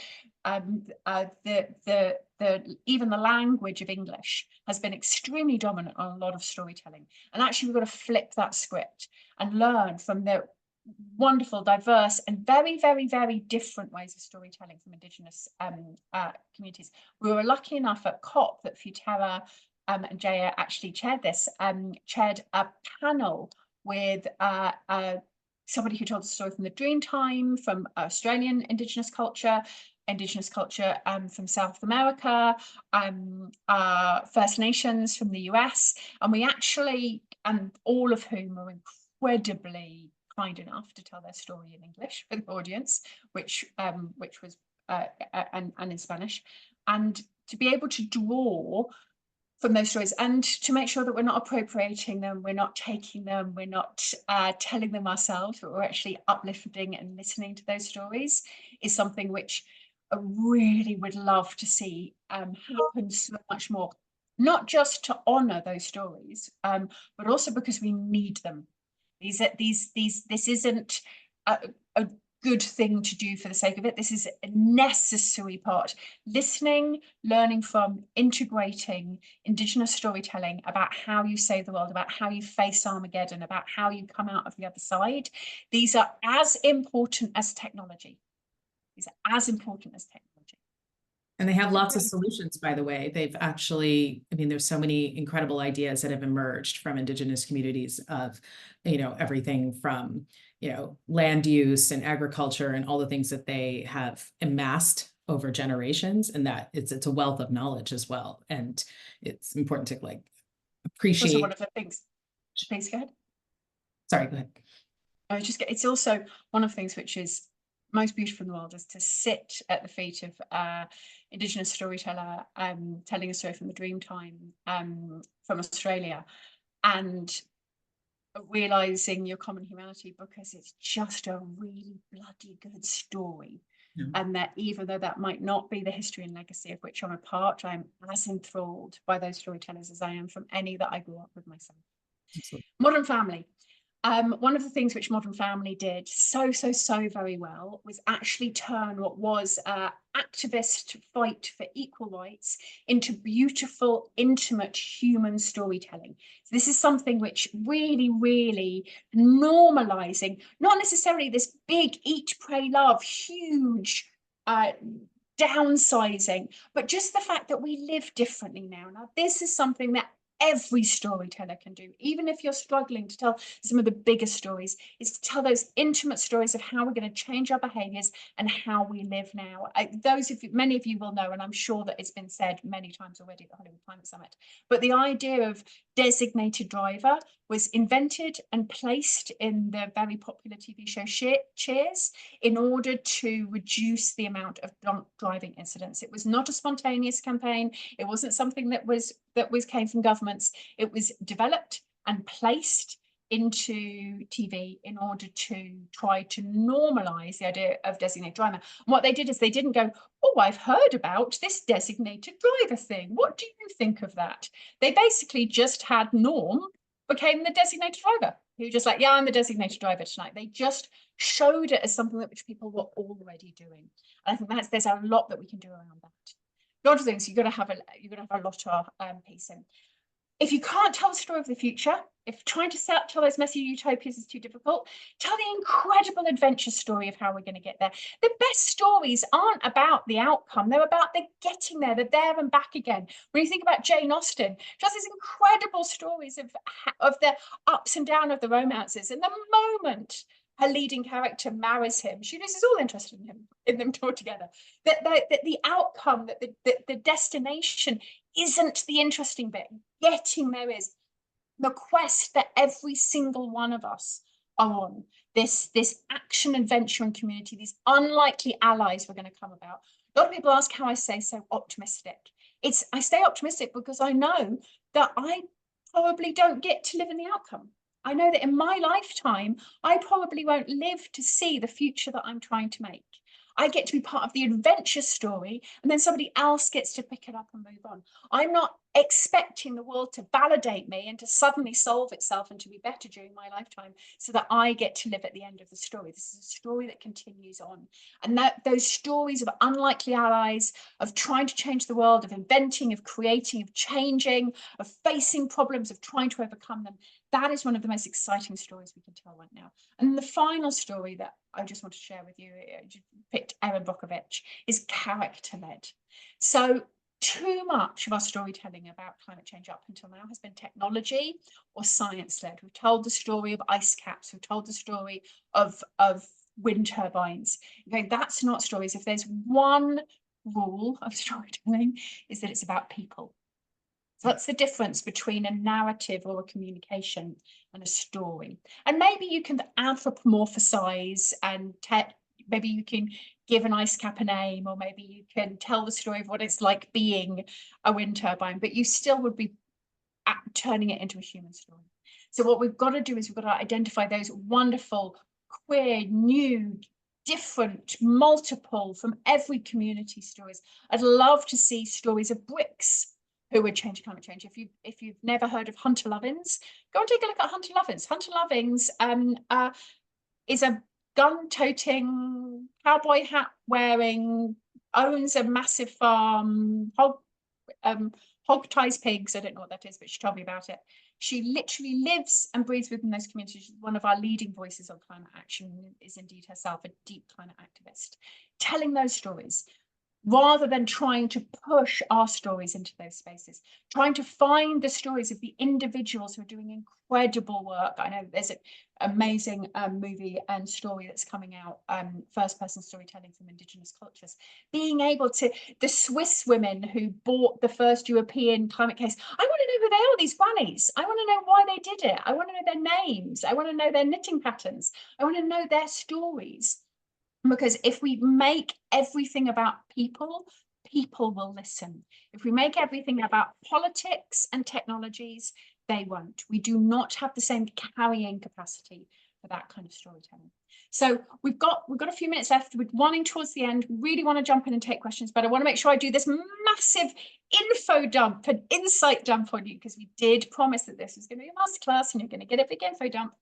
Even the language of English has been extremely dominant on a lot of storytelling. And actually, we've got to flip that script and learn from the wonderful, diverse, and very, very, very different ways of storytelling from Indigenous communities. We were lucky enough at COP that Futerra and Jaya actually chaired a panel with somebody who told the story from the Dreamtime, from Australian Indigenous culture, Indigenous culture from South America, First Nations from the US, and we actually, and all of whom are incredibly kind enough to tell their story in English for the audience, which was and in Spanish, and to be able to draw from those stories and to make sure that we're not appropriating them, we're not taking them, we're not telling them ourselves, but we're actually uplifting and listening to those stories, is something which I really would love to see happen so much more. Not just to honour those stories, but also because we need them. This isn't a good thing to do for the sake of it. This is a necessary part. Listening, learning from, integrating Indigenous storytelling about how you save the world, about how you face Armageddon, about how you come out of the other side. These are as important as technology. These are as important as technology. And they have lots of solutions, by the way. They've actually, I mean, there's so many incredible ideas that have emerged from Indigenous communities of, everything from, land use and agriculture and all the things that they have amassed over generations, and that it's a wealth of knowledge as well. And it's important to appreciate. Also one of the things, please go ahead. Sorry, go ahead. It's also one of the things which is most beautiful in the world, is to sit at the feet of Indigenous storyteller telling a story from the Dreamtime from Australia, and realizing your common humanity, because it's just a really bloody good story. Yeah. And that even though that might not be the history and legacy of which I'm a part, I'm as enthralled by those storytellers as I am from any that I grew up with myself. Absolutely. Modern Family. One of the things which Modern Family did so very well was actually turn what was an activist fight for equal rights into beautiful, intimate human storytelling. So this is something which really normalizing, not necessarily this big eat, pray, love, huge downsizing, but just the fact that we live differently now. Now, this is something that every storyteller can do, even if you're struggling to tell some of the biggest stories, is to tell those intimate stories of how we're going to change our behaviors and how we live now. Many of you will know, and I'm sure that it's been said many times already at the Hollywood Climate Summit, but the idea of designated driver was invented and placed in the very popular TV show Cheers in order to reduce the amount of drunk driving incidents. It was not a spontaneous campaign. It wasn't something that came from governments. It was developed and placed into TV in order to try to normalize the idea of designated driver. And what they did is they didn't go, oh, I've heard about this designated driver thing. What do you think of that? They basically just had Norm became the designated driver. He was just like, yeah, I'm the designated driver tonight. They just showed it as something that which people were already doing. And I think there's a lot that we can do around that. A lot of things you're going to have a lot of piece in. If you can't tell the story of the future, if trying to tell those messy utopias is too difficult, tell the incredible adventure story of how we're going to get there. The best stories aren't about the outcome. They're about the getting there, the there and back again. When you think about Jane Austen, she has these incredible stories of the ups and downs of the romances. And the moment her leading character marries him, she loses all interest in them altogether. That the outcome, that the destination isn't the interesting bit. Getting there is. The quest that every single one of us are on, this action, adventure and community, these unlikely allies we're going to come about. A lot of people ask how I stay so optimistic. I stay optimistic because I know that I probably don't get to live in the outcome. I know that in my lifetime, I probably won't live to see the future that I'm trying to make. I get to be part of the adventure story, and then somebody else gets to pick it up and move on. I'm not expecting the world to validate me and to suddenly solve itself and to be better during my lifetime so that I get to live at the end of the story. This is a story that continues on. And those stories of unlikely allies, of trying to change the world, of inventing, of creating, of changing, of facing problems, of trying to overcome them, that is one of the most exciting stories we can tell right now. And the final story that I just want to share with you, I picked Erin Brockovich, is character-led. So too much of our storytelling about climate change up until now has been technology or science-led. We've told the story of ice caps, we've told the story of wind turbines. Okay, that's not stories. If there's one rule of storytelling, is that it's about people. So that's the difference between a narrative or a communication and a story. And maybe you can anthropomorphize and maybe you can give an ice cap a name, or maybe you can tell the story of what it's like being a wind turbine, but you still would be turning it into a human story. So what we've got to do is we've got to identify those wonderful, queer, new, different, multiple, from every community stories. I'd love to see stories of Brits who would change climate change. If you've never heard of Hunter Lovins, go and take a look at Hunter Lovins. Hunter Lovins is a gun-toting, cowboy hat wearing, owns a massive farm, hog ties pigs. I don't know what that is, but she told me about it. She literally lives and breathes within those communities. She's one of our leading voices on climate action, is indeed herself a deep climate activist, telling those stories rather than trying to push our stories into those spaces, trying to find the stories of the individuals who are doing incredible work. I know there's an amazing movie and story that's coming out, first-person storytelling from Indigenous cultures, being able to, the Swiss women who bought the first European climate case. I want to know who they are, these grannies. I want to know why they did it. I want to know their names. I want to know their knitting patterns. I want to know their stories. Because if we make everything about people, people will listen. If we make everything about politics and technologies, they won't. We do not have the same carrying capacity for that kind of storytelling. So we've got a few minutes left. We're running towards the end. We really want to jump in and take questions, but I want to make sure I do this massive info dump and insight dump on you, because we did promise that this was going to be a masterclass and you're going to get a big info dump.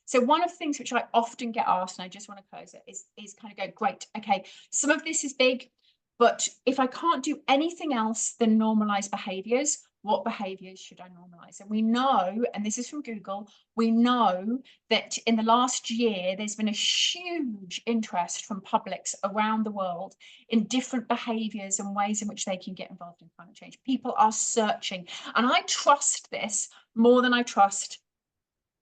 So one of the things which I often get asked, and I just want to close it, is kind of go, great, okay, some of this is big, but if I can't do anything else than normalize behaviors, what behaviors should I normalize? And we know, and this is from Google, we know that in the last year, there's been a huge interest from publics around the world in different behaviors and ways in which they can get involved in climate change. People are searching, and I trust this more than I trust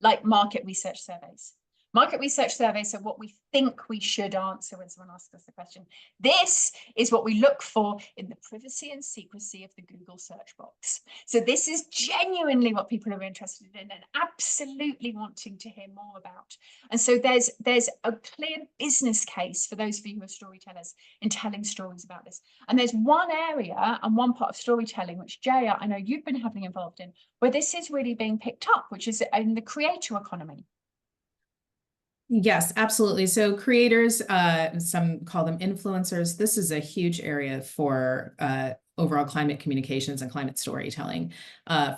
like market research surveys. Market research surveys are what we think we should answer when someone asks us the question. This is what we look for in the privacy and secrecy of the Google search box. So this is genuinely what people are interested in and absolutely wanting to hear more about. And so there's a clear business case for those of you who are storytellers in telling stories about this. And there's one area and one part of storytelling, which Jay, I know you've been heavily involved in, where this is really being picked up, which is in the creator economy. Yes, absolutely. So creators, some call them influencers. This is a huge area for overall climate communications and climate storytelling.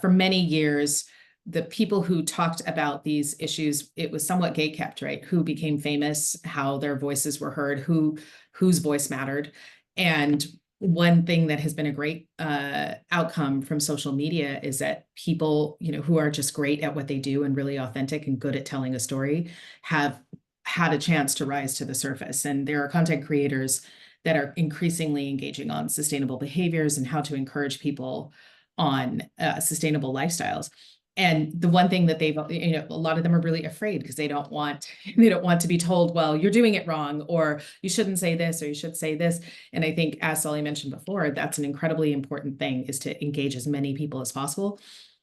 For many years, the people who talked about these issues, it was somewhat gatekept, right? Who became famous, how their voices were heard, whose voice mattered. And one thing that has been a great outcome from social media is that people, who are just great at what they do and really authentic and good at telling a story have had a chance to rise to the surface. And there are content creators that are increasingly engaging on sustainable behaviors and how to encourage people on sustainable lifestyles. And the one thing that they've, a lot of them are really afraid because they don't want to be told, well, you're doing it wrong, or you shouldn't say this, or you should say this. And I think, as Solly mentioned before, that's an incredibly important thing, is to engage as many people as possible.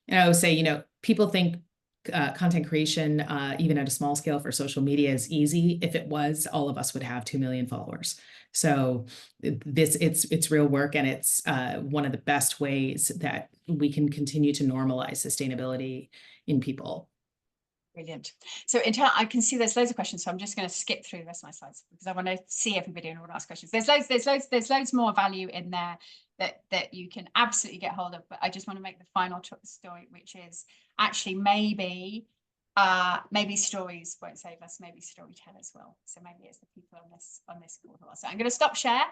And I would say, people think content creation, even at a small scale for social media, is easy. If it was, all of us would have 2 million followers. So it's real work, and it's one of the best ways that we can continue to normalize sustainability in people. Brilliant. So I can see there's loads of questions, so I'm just going to skip through the rest of my slides because I want to see everybody and I want to ask questions. There's loads more value in there that you can absolutely get hold of, but I just want to make the final story, which is actually maybe stories won't save us, maybe storytellers will. So maybe it's the people on this call who are. So I'm going to stop share.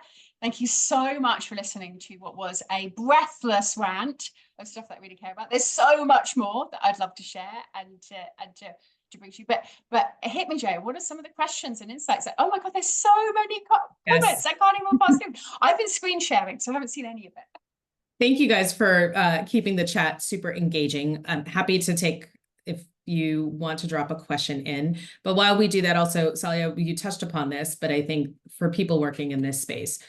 Thank you so much for listening to what was a breathless rant of stuff that I really care about. There's so much more that I'd love to share and to bring to you. But hit me, Joe. What are some of the questions and insights? Oh my God, there's so many comments. Yes. I can't even pass through. I've been screen sharing, so I haven't seen any of it. Thank you guys for keeping the chat super engaging. I'm happy to take, if you want to drop a question in. But while we do that, also, Salia, you touched upon this, but I think for people working in this space,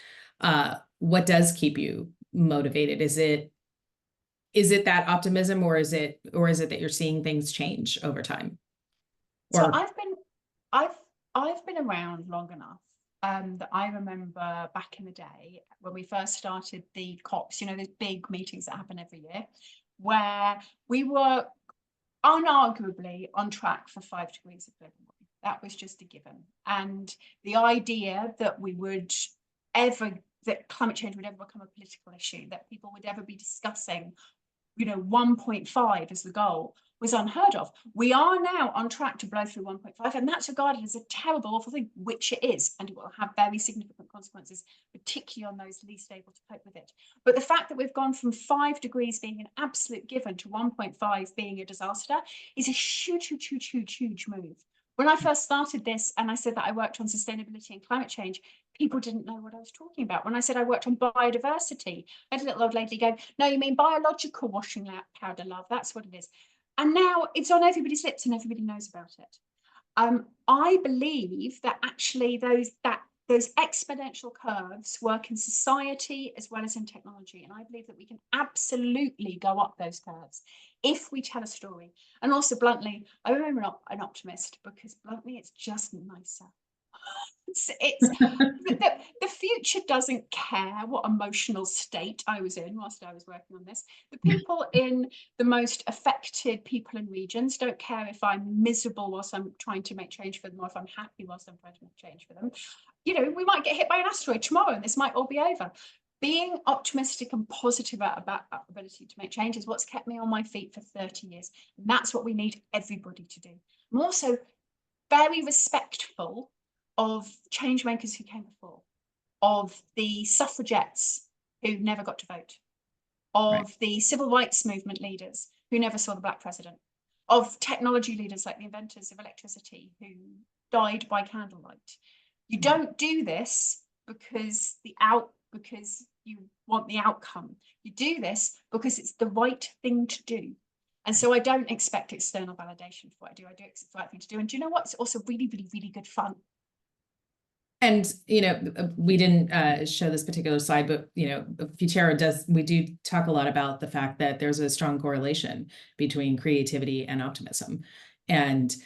what does keep you motivated? Is it that optimism, or is it that you're seeing things change over time? So Or I've been around long enough that I remember back in the day when we first started the COPs, you know, those big meetings that happen every year, where we were unarguably on track for 5 degrees of global warming. That was just a given. And the idea that that climate change would ever become a political issue, that people would ever be discussing, you know, 1.5 as the goal, was unheard of. We are now on track to blow through 1.5, and that's regarded as a terrible, awful thing, which it is, and it will have very significant consequences, particularly on those least able to cope with it. But the fact that we've gone from 5 degrees being an absolute given to 1.5 being a disaster is a huge move. When I first started this and I said that I worked on sustainability and climate change, people didn't know what I was talking about. When I said I worked on biodiversity, I had a little old lady go, "No, you mean biological washing powder, love, that's what it is." And now it's on everybody's lips and everybody knows about it. I believe that actually those exponential curves work in society as well as in technology. And I believe that we can absolutely go up those curves if we tell a story. And also, bluntly, I remember an optimist, because bluntly, it's just nicer. The future doesn't care what emotional state I was in whilst I was working on this. The people in the most affected people and regions don't care if I'm miserable whilst I'm trying to make change for them, or if I'm happy whilst I'm trying to make change for them. You know, we might get hit by an asteroid tomorrow and this might all be over. Being optimistic and positive about our ability to make change is what's kept me on my feet for 30 years. And that's what we need everybody to do. I'm also very respectful of change makers who came before, of the suffragettes who never got to vote, of the civil rights movement leaders who never saw the Black president, of technology leaders like the inventors of electricity who died by candlelight. You don't do this because you want the outcome. You do this because it's the right thing to do. And so I don't expect external validation for what I do. I do expect the right thing to do. And do you know what? It's also really good fun. And, you know, we didn't show this particular slide, but, you know, Futerra we do talk a lot about the fact that there's a strong correlation between creativity and optimism. And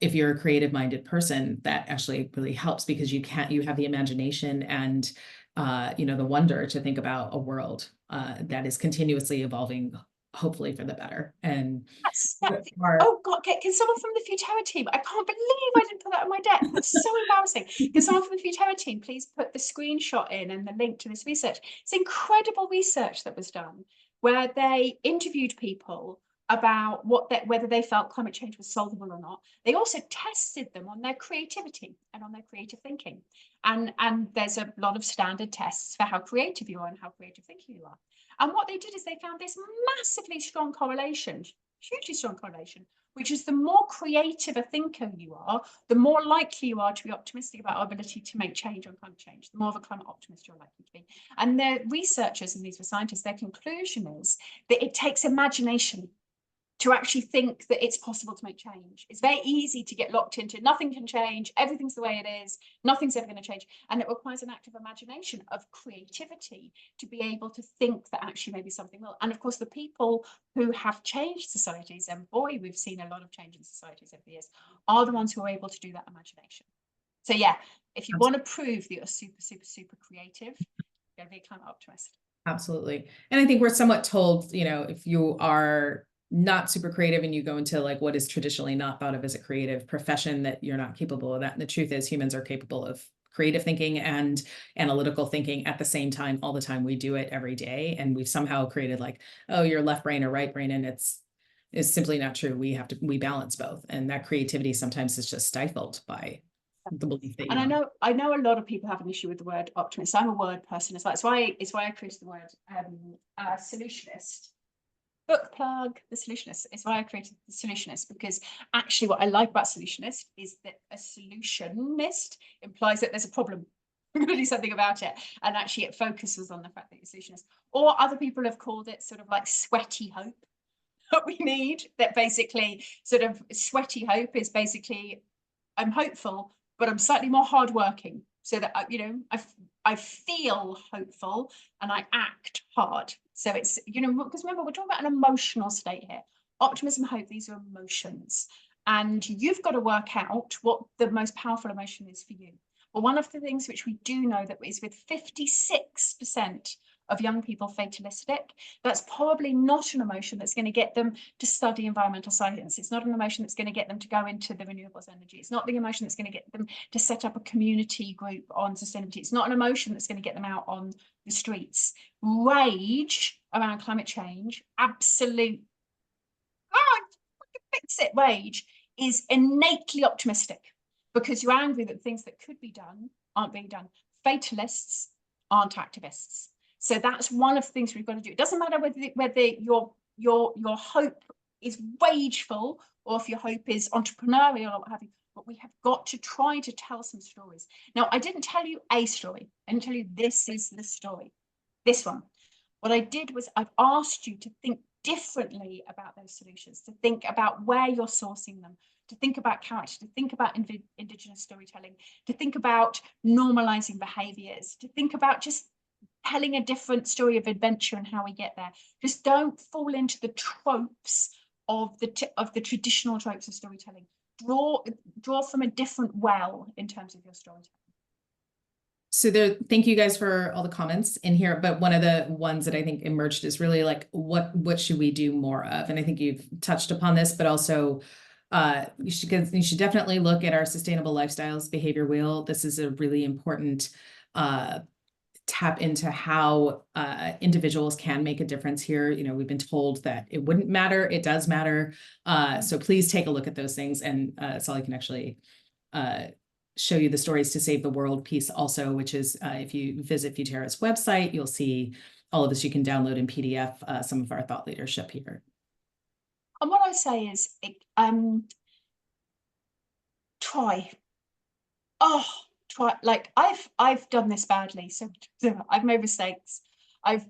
if you're a creative minded person, that actually really helps, because you have the imagination and, you know, the wonder to think about a world that is continuously evolving, hopefully for the better. And oh God, can someone from the Futerra team, I can't believe I didn't put that on my deck. That's so embarrassing. Can someone from the Futerra team please put the screenshot in and the link to this research? It's incredible research that was done where they interviewed people about whether they felt climate change was solvable or not. They also tested them on their creativity and on their creative thinking. And there's a lot of standard tests for how creative you are and how creative thinking you are. And what they did is they found this massively strong correlation, hugely strong correlation, which is the more creative a thinker you are, the more likely you are to be optimistic about our ability to make change on climate change, the more of a climate optimist you're likely to be. And the researchers, and these were scientists, their conclusion is that it takes imagination to actually think that it's possible to make change. It's very easy to get locked into nothing can change, everything's the way it is, nothing's ever going to change. And it requires an active imagination of creativity to be able to think that actually maybe something will. And of course, the people who have changed societies, and boy, we've seen a lot of change in societies over the years, are the ones who are able to do that imagination. So yeah, if you want to prove that you're super creative, you're going to be a climate optimist. Absolutely. And I think we're somewhat told, you know, if you are not super creative and you go into like what is traditionally not thought of as a creative profession, that you're not capable of that. And the truth is humans are capable of creative thinking and analytical thinking at the same time, all the time. We do it every day. And we've somehow created like, oh, you're left brain or right brain. And it's simply not true. We balance both. And that creativity sometimes is just stifled by the belief that and I know a lot of people have an issue with the word optimist. I'm a word person as well. It's why I created the word solutionist. Book plug, the solutionist. It's why I created the solutionist, because actually what I like about solutionist is that a solutionist implies that there's a problem. We're going to do something about it. And actually it focuses on the fact that you're a solutionist. Or other people have called it sort of like sweaty hope. that we need, that basically sort of sweaty hope is basically, I'm hopeful, but I'm slightly more hardworking, so that I feel hopeful and I act hard. So it's, because remember, we're talking about an emotional state here. Optimism, hope, these are emotions. And you've got to work out what the most powerful emotion is for you. Well, one of the things which we do know that is with 56% of young people fatalistic, that's probably not an emotion that's going to get them to study environmental science. It's not an emotion that's going to get them to go into the renewables energy. It's not the emotion that's going to get them to set up a community group on sustainability. It's not an emotion that's going to get them out on the streets. Rage around climate change, absolute, fix it rage, is innately optimistic, because you're angry that things that could be done aren't being done. Fatalists aren't activists. So that's one of the things we've got to do. It doesn't matter whether your hope is rageful or if your hope is entrepreneurial or what have you, but we have got to try to tell some stories. Now, I didn't tell you a story. I didn't tell you this is the story. This one. What I did was I've asked you to think differently about those solutions, to think about where you're sourcing them, to think about character, to think about Indigenous storytelling, to think about normalizing behaviors, to think about just telling a different story of adventure and how we get there. Just don't fall into the tropes of the traditional tropes of storytelling. Draw from a different well in terms of your storytelling. So thank you guys for all the comments in here, but one of the ones that I think emerged is really like, what should we do more of? And I think you've touched upon this, but also you should definitely look at our sustainable lifestyles behavior wheel. This is a really important tap into how individuals can make a difference here. We've been told that it wouldn't matter. It does matter. So please take a look at those things, and Sally can actually show you the Stories to Save the World piece also, which is if you visit Futerra's website, you'll see all of this. You can download in PDF some of our thought leadership here. And what I say is, try. Try. Like I've done this badly, so I've made mistakes. I've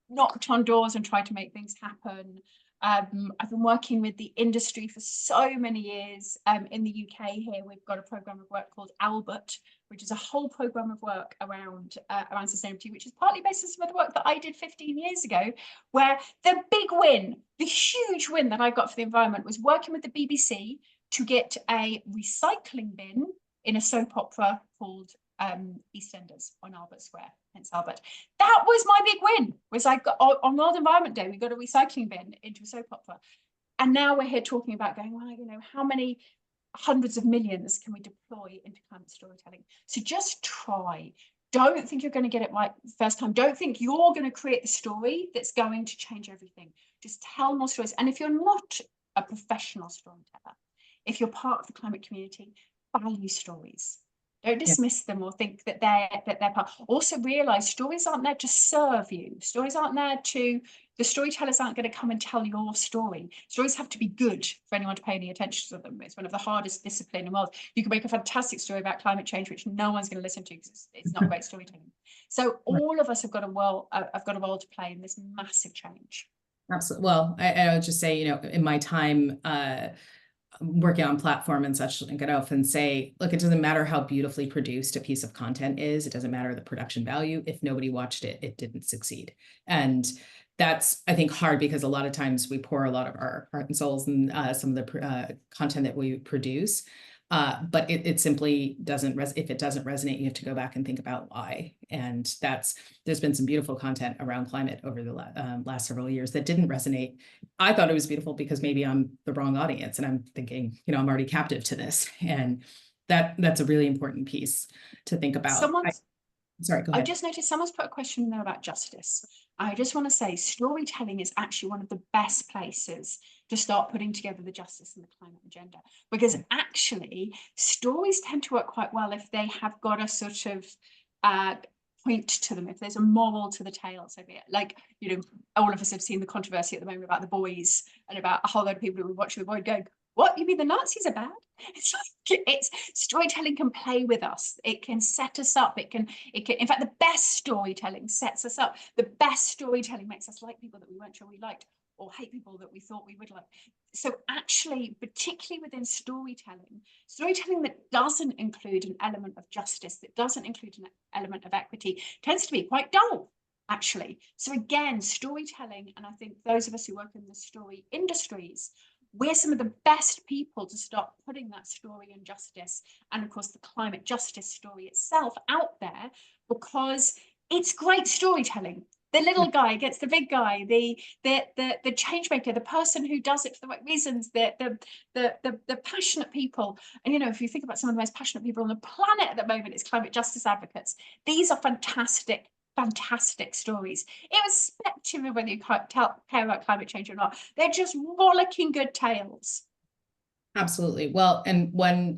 knocked on doors and tried to make things happen. I've been working with the industry for so many years. In the UK here, we've got a program of work called Albert, which is a whole program of work around sustainability, which is partly based on some of the work that I did 15 years ago, where the big win, the huge win that I got for the environment was working with the BBC to get a recycling bin in a soap opera called EastEnders on Albert Square, hence Albert. That was my big win. Was I got on World Environment Day, we got a recycling bin into a soap opera, and now we're here talking about going, well, how many hundreds of millions can we deploy into climate storytelling? So just try. Don't think you're going to get it right the first time. Don't think you're going to create the story that's going to change everything. Just tell more stories. And if you're not a professional storyteller, if you're part of the climate community, value stories. Don't dismiss them or think that they're part. Also realize stories aren't there to serve you. Stories aren't there the storytellers aren't going to come and tell your story. Stories have to be good for anyone to pay any attention to them. It's one of the hardest disciplines in the world. You can make a fantastic story about climate change, which no one's going to listen to because it's not great storytelling. So all of us have got a role to play in this massive change. Absolutely. Well, I would just say, in my time, working on platform and such, I could often say, look, it doesn't matter how beautifully produced a piece of content is. It doesn't matter the production value. If nobody watched it, it didn't succeed. And that's, I think, hard because a lot of times we pour a lot of our heart and souls in some of the content that we produce. But it simply doesn't, if it doesn't resonate, you have to go back and think about why. And there's been some beautiful content around climate over the last several years that didn't resonate. I thought it was beautiful because maybe I'm the wrong audience and I'm thinking, I'm already captive to this. And that's a really important piece to think about. Sorry, go ahead. I just noticed someone's put a question in there about justice. I just want to say storytelling is actually one of the best places to start putting together the justice and the climate agenda, because actually stories tend to work quite well if they have got a sort of point to them, if there's a moral to the tale. So like, all of us have seen the controversy at the moment about The Boys and about a whole load of people who were watching The Boys going, what, you mean the Nazis are bad? It's storytelling can play with us. It can set us up. It can, in fact, the best storytelling sets us up. The best storytelling makes us like people that we weren't sure we liked. or hate people that we thought we would like. So actually, particularly within storytelling that doesn't include an element of justice, that doesn't include an element of equity, tends to be quite dull, actually. So again, storytelling, and I think those of us who work in the story industries, we're some of the best people to start putting that story and justice, and of course the climate justice story itself, out there, because it's great storytelling. The little guy gets the big guy, the change maker, the person who does it for the right reasons, the passionate people. And you know, if you think about some of the most passionate people on the planet at the moment, it's climate justice advocates. These are fantastic stories, irrespective of whether you care about climate change or not. They're just rollicking good tales. Absolutely. Well, and when